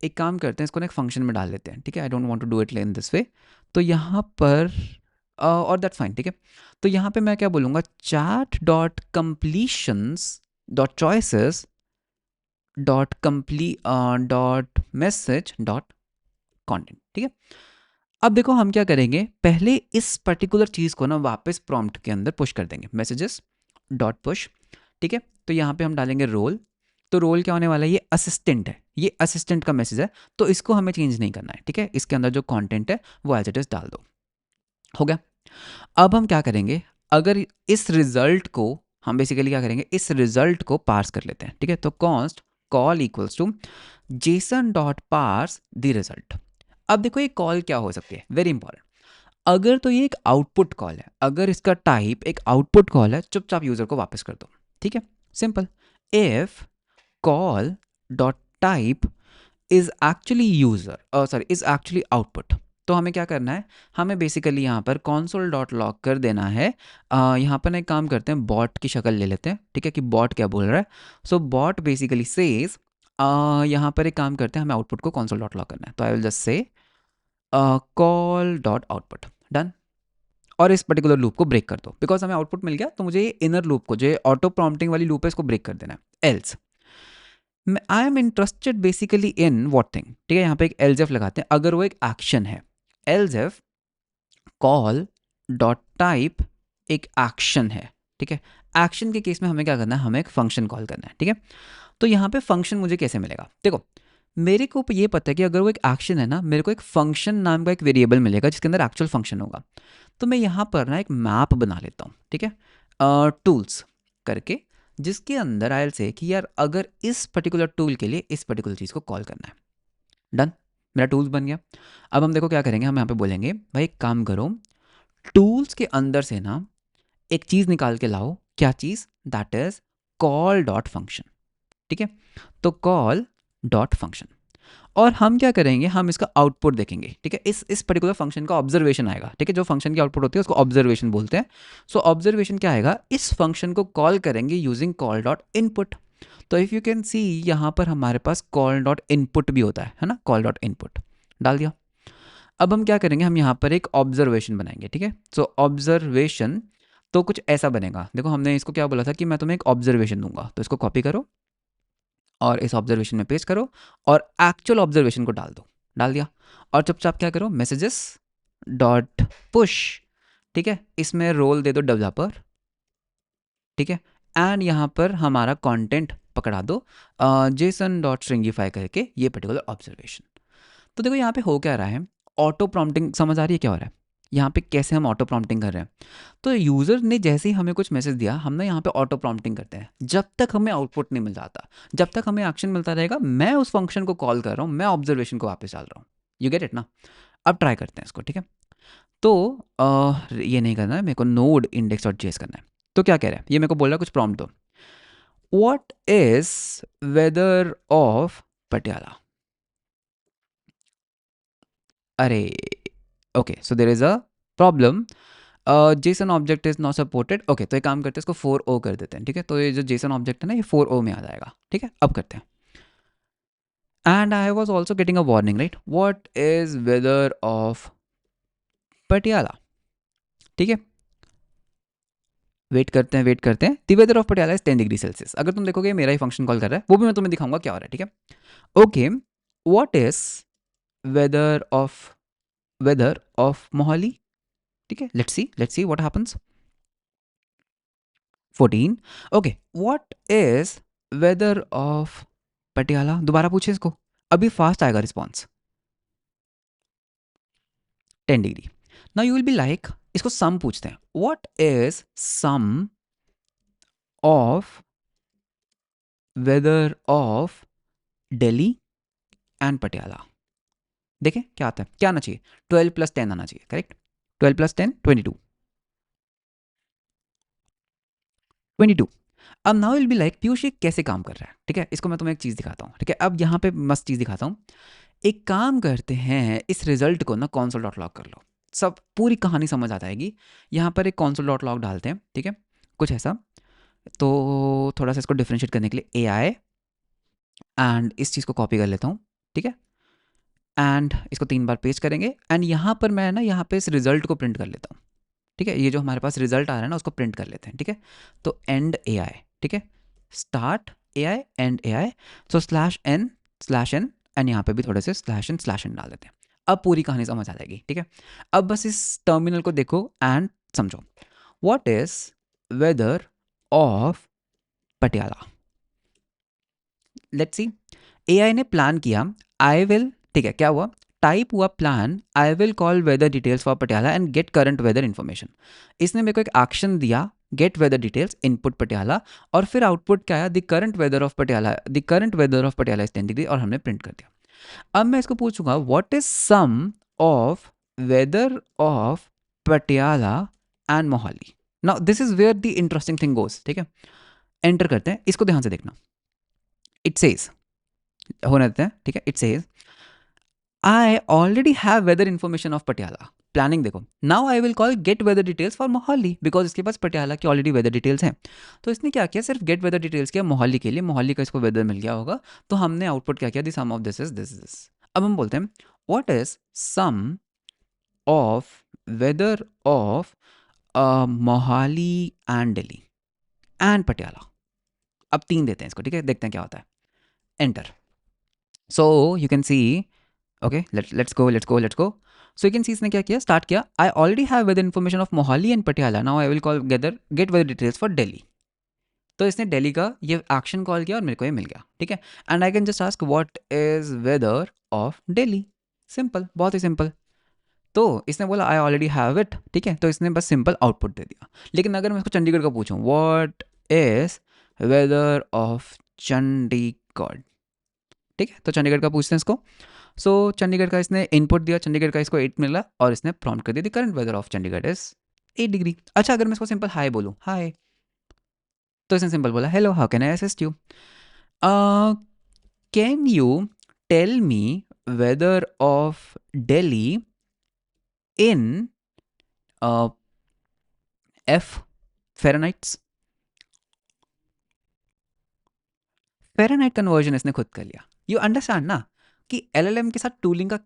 एक काम करते हैं, इसको ना एक फंक्शन में डाल लेते हैं, ठीक है। I don't want to do it in this way. तो यहाँ पर और दैट्स फाइन, ठीक है। तो यहाँ पे मैं क्या बोलूँगा, chat dot completions dot choices dot dot message dot content, ठीक है। अब देखो हम क्या करेंगे, पहले इस पर्टिकुलर चीज़ को ना वापस प्रॉम्प्ट के अंदर पुश कर देंगे, मैसेजेस डॉट पुश, ठीक है। तो यहाँ पे हम डालेंगे रोल। तो रोल क्या होने वाला है, ये असिस्टेंट है, ये असिस्टेंट का मैसेज है, तो इसको हमें चेंज नहीं करना है, ठीक है। इसके अंदर जो कंटेंट है वो एज इट इज डाल दो, हो गया। अब हम क्या करेंगे, अगर इस रिजल्ट को हम बेसिकली क्या करेंगे, इस रिजल्ट को पार्स कर लेते हैं, ठीक है। तो const call equals to JSON dot parse the result. अब देखो ये कॉल क्या हो सकती है, वेरी इंपॉर्टेंट। अगर तो ये एक आउटपुट कॉल है, अगर इसका टाइप एक आउटपुट कॉल है, चुपचाप यूजर को वापस कर दो, ठीक है, simple. If call dot type is actually is actually output, तो हमें क्या करना है, हमें बेसिकली यहाँ पर console डॉट लॉग कर देना है। यहाँ पर एक काम करते हैं, बॉट की शक्ल ले लेते हैं, ठीक है, कि बॉट क्या बोल रहा है। सो बॉट बेसिकली सेज, यहाँ पर एक काम करते हैं, हमें आउटपुट को console डॉट लॉग करना है। तो आई विल जस्ट से कॉल डॉट आउटपुट, डन। और इस पर्टिकुलर लूप को ब्रेक कर दो, बिकॉज हमें आउटपुट मिल गया, तो मुझे ये इनर लूप को, जो ऑटो प्रॉम्प्टिंग वाली लूप है, इसको ब्रेक कर देना है। Else I am interested basically in what thing, ठीक है, यहाँ पे एक एल्स लगाते हैं, अगर वो एक एक्शन है, एल्स कॉल डॉट टाइप एक एक्शन है, ठीक है। एक्शन के केस में हमें क्या करना है, हमें एक फंक्शन कॉल करना है, ठीक है। तो यहाँ पे फंक्शन मुझे कैसे मिलेगा, देखो मेरे को ये पता है कि अगर वो एक एक्शन है ना, मेरे को एक फंक्शन नाम का एक वेरिएबल मिलेगा जिसके अंदर एक्चुअल फंक्शन होगा। तो मैं यहाँ पर ना एक मैप बना लेता हूँ, ठीक है, टूल्स करके, जिसके अंदर आई विल से कि यार अगर इस पर्टिकुलर टूल के लिए इस पर्टिकुलर चीज़ को कॉल करना है। डन, मेरा टूल्स बन गया। अब हम देखो क्या करेंगे, हम यहाँ पे बोलेंगे भाई एक काम करो, टूल्स के अंदर से ना एक चीज़ निकाल के लाओ, क्या चीज़, that is call dot function, ठीक है। तो कॉल डॉट फंक्शन, और हम क्या करेंगे, हम इसका आउटपुट देखेंगे, ठीक है। इस पर्टिकुलर फंक्शन का ऑब्जर्वेशन आएगा, ठीक है। जो फंक्शन की आउटपुट होती है उसको ऑब्जर्वेशन बोलते हैं। सो ऑब्जर्वेशन क्या आएगा, इस फंक्शन को कॉल करेंगे यूजिंग कॉल डॉट इनपुट। तो इफ़ यू कैन सी यहाँ पर हमारे पास कॉल डॉट इनपुट भी होता है ना, कॉल डॉट इनपुट डाल दिया। अब हम क्या करेंगे, हम यहाँ पर एक ऑब्जर्वेशन बनाएंगे, ठीक है। सो ऑब्जर्वेशन तो कुछ ऐसा बनेगा, देखो हमने इसको क्या बोला था कि मैं तुम्हें एक ऑब्जर्वेशन दूंगा, तो इसको कॉपी करो और इस ऑब्जर्वेशन में पेस्ट करो और एक्चुअल ऑब्जर्वेशन को डाल दो। डाल दिया और चुपचाप क्या करो, मैसेजेस डॉट पुश, ठीक है। इसमें रोल दे दो डेवलपर, ठीक है। एंड यहाँ पर हमारा कंटेंट पकड़ा दो जेसन डॉट स्ट्रिंगीफाई करके ये पर्टिकुलर ऑब्जर्वेशन। तो देखो यहाँ पे हो क्या रहा है, ऑटो प्रॉम्प्टिंग समझ आ रही है क्या हो रहा है यहाँ पे, कैसे हम ऑटो प्रॉम्प्टिंग कर रहे हैं। तो यूज़र ने जैसे ही हमें कुछ मैसेज दिया, हम ना यहाँ पे ऑटो प्रॉम्प्टिंग करते हैं जब तक हमें आउटपुट नहीं मिल जाता, जब तक हमें एक्शन मिलता रहेगा। मैं उस फंक्शन को कॉल कर रहा हूँ, मैं ऑब्जर्वेशन को वापस डाल रहा हूँ। यू गेट इट ना। अब ट्राई करते हैं इसको, ठीक है। तो ये नहीं करना है मेरे को, नोड इंडेक्स डॉट जेएस करना है। तो क्या कह रहा है ये, मेरे को बोल रहा है कुछ प्रॉम्प्ट दो, what is weather of Patiala. अरे okay, so there is a problem, JSON object is not supported. Okay, तो एक काम करते हैं, इसको 4O कर देते हैं, ठीक है। तो ये जो जेसन ऑब्जेक्ट है ना, ये 4O में आ जाएगा, ठीक है। अब करते हैं, and I was also getting a warning, right, what is weather of Patiala, ठीक है। वेट करते हैं, वेट करते हैं। The weather of Patiala is 10 degree Celsius. अगर तुम देखोगे मेरा ही फंक्शन कॉल कर रहा है, वो भी मैं तुम्हें दिखाऊंगा क्या हो रहा है, ठीक है। Okay, what is weather of, weather of Mohali, ठीक है। Let's see what happens. 14। Okay, what is weather of Patiala, दोबारा पूछे इसको, अभी फास्ट आएगा response. 10 degree. Now you will be like, इसको सम पूछते हैं, what is sum of weather of Delhi and Patiala. देखें क्या आता है, क्या आना चाहिए, 12 + 10 आना चाहिए, करेक्ट। 12 + 10 22। 22। अब now will be like, Piyush ये कैसे काम कर रहा है, ठीक है। इसको मैं तुम्हें एक चीज़ दिखाता हूँ, ठीक है। अब यहाँ पे मस्त चीज़ दिखाता हूँ। एक काम करते हैं, इस रिजल्ट को ना console डॉट लॉग कर लो, सब पूरी कहानी समझ आ जाएगी। यहाँ पर एक console डॉट लॉग डालते हैं, ठीक है, कुछ ऐसा। तो थोड़ा सा इसको डिफ्रेंशिएट करने के लिए AI, एंड इस चीज़ को कॉपी कर लेता हूँ, ठीक है। एंड इसको 3 बार पेस्ट करेंगे, एंड यहाँ पर मैं ना यहाँ पे इस रिजल्ट को प्रिंट कर लेता हूँ, ठीक है। ये जो हमारे पास रिजल्ट आ रहा है ना, उसको प्रिंट कर लेते हैं, ठीक है। तो एंड AI, ठीक है, start AI and AI। So /n/n, and यहाँ पे भी थोड़े से /n/n डाल देते हैं। अब पूरी कहानी समझ आ जाएगी, ठीक है। अब बस इस टर्मिनल को देखो एंड समझो, what is weather of Patiala. Let's see, AI ने प्लान किया, आई विल, ठीक है, क्या हुआ, टाइप हुआ plan, I will call weather details for Patiala and get current weather information. इसने मेरे को एक एक्शन दिया, get weather details input Patiala, और फिर आउटपुट क्या आया, the current weather of Patiala, the current weather of Patiala is 10 degree, और हमने प्रिंट कर दिया। अब मैं इसको पूछूंगा, what is sum of weather of Patiala and Mohali. Now this is where the interesting thing goes, ठीक है। एंटर करते हैं, इसको ध्यान से देखना। इट सेज, होने देते हैं, ठीक है। It says, I already have weather information of Patiala, planning देखो, now I will call get weather details for Mohali, because इसके पास पटियाला की ऑलरेडी वेदर डिटेल्स हैं। तो इसने क्या किया, सिर्फ गेट वेदर डिटेल्स किया मोहाली के लिए, मोहाली का इसको वेदर मिल गया होगा, तो हमने आउटपुट क्या किया, the sum of this is this. अब हम बोलते हैं, what is sum of weather of Mohali and Delhi and Patiala. अब 3 देते हैं इसको, ठीक है, देखते हैं क्या होता है। Enter. So you can see, okay, let's go. So you can see इसने क्या किया, स्टार्ट किया, I already have weather information of Mohali and Patiala, now I will call get weather details for Delhi. तो इसने दिल्ली का ये एक्शन कॉल किया और मेरे को ये मिल गया, ठीक है। And I can just ask, what is weather of Delhi. Simple, बहुत ही सिंपल। तो इसने बोला आई ऑलरेडी हैव इट, ठीक है, तो इसने बस सिंपल आउटपुट दे दिया। लेकिन अगर मैं इसको चंडीगढ़ का पूछूं, what is weather of Chandigarh, ठीक है, तो चंडीगढ़ का पूछते हैं इसको। सो चंडीगढ़ का इसने इनपुट दिया, चंडीगढ़ का इसको 8 मिला, और इसने प्रॉम्प्ट कर दिया, the current weather of Chandigarh is 8 degree. अच्छा, अगर मैं इसको सिंपल हाई बोलूँ, हाय, तो इसने सिंपल बोला, hello, how can I assist you, can you tell me weather of Delhi in F Fahrenheit. Fahrenheit conversion इसने खुद कर लिया. यू अंडरस्टैंड ना कि एलएलएम के साथ टूलिंग का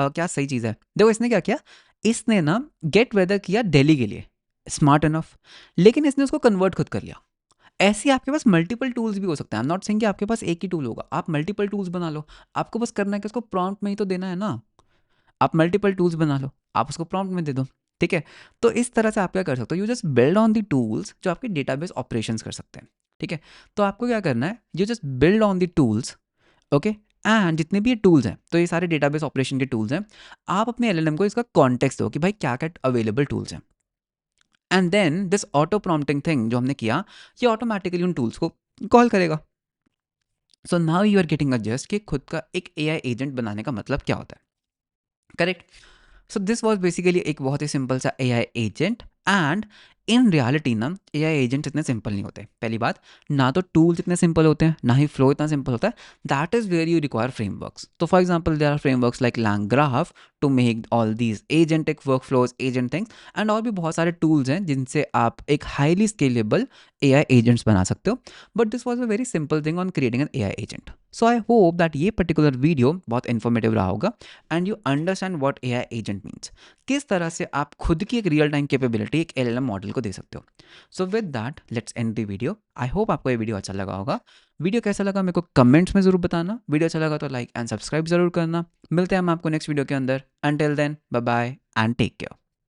क्या सही चीज़ है. देखो इसने क्या किया, इसने ना गेट वेदर किया दिल्ली के लिए, स्मार्ट इनफ, लेकिन इसने उसको कन्वर्ट खुद कर लिया. ऐसे आपके पास मल्टीपल टूल्स भी हो सकते हैं. आई एम नॉट सेइंग कि आपके पास एक ही टूल होगा, आप मल्टीपल टूल्स बना लो. आपको बस करना है कि उसको प्रॉम्प्ट में ही तो देना है ना. आप मल्टीपल टूल्स बना लो, आप उसको प्रॉम्प्ट में दे दो. ठीक है, तो इस तरह से आप क्या कर सकते हो, you just build on the tools जो आपके डेटाबेस ऑपरेशंस कर सकते हैं. ठीक है, तो आपको क्या करना है, you just build on the tools. Okay, and जितने भी ये टूल्स हैं, तो ये सारे डेटाबेस ऑपरेशन के टूल्स हैं, आप अपने एलएलएम को इसका कॉन्टेक्स्ट दो कि भाई क्या क्या अवेलेबल टूल्स हैं. And then this auto prompting thing जो हमने किया, ये ऑटोमेटिकली उन टूल्स को कॉल करेगा. So now you are getting a gist कि खुद का एक एआई एजेंट बनाने का मतलब क्या होता है. Correct. So this was basically एक बहुत ही सिंपल सा AI agent. And in reality ना ए आई एजेंट इतने सिंपल नहीं होते. पहली बात, ना तो टूल्स इतने सिंपल होते हैं, ना ही फ्लो इतना सिंपल होता है. That is where you require frameworks. तो for example there are frameworks like LangGraph to make all these agentic workflows, agent things, and और भी बहुत सारे टूल्स हैं जिनसे आप एक highly scalable AI agents बना सकते हो. But this was a very simple thing on creating an AI agent. So I hope that ये पर्टिकुलर वीडियो बहुत इन्फॉर्मेटिव रहा होगा and you understand what AI agent means. किस तरह से आप खुद की एक रियल टाइम कैपेबिलिटी एक एलएलएम मॉडल को दे सकते हो. So with that let's end the video. I hope आपको ये वीडियो अच्छा लगा होगा. वीडियो कैसा लगा मेरे को कमेंट्स में ज़रूर बताना. वीडियो अच्छा लगा तो लाइक एंड सब्सक्राइब ज़रूर करना. मिलते हैं हम आपको नेक्स्ट वीडियो के अंदर. Until then bye bye and take care.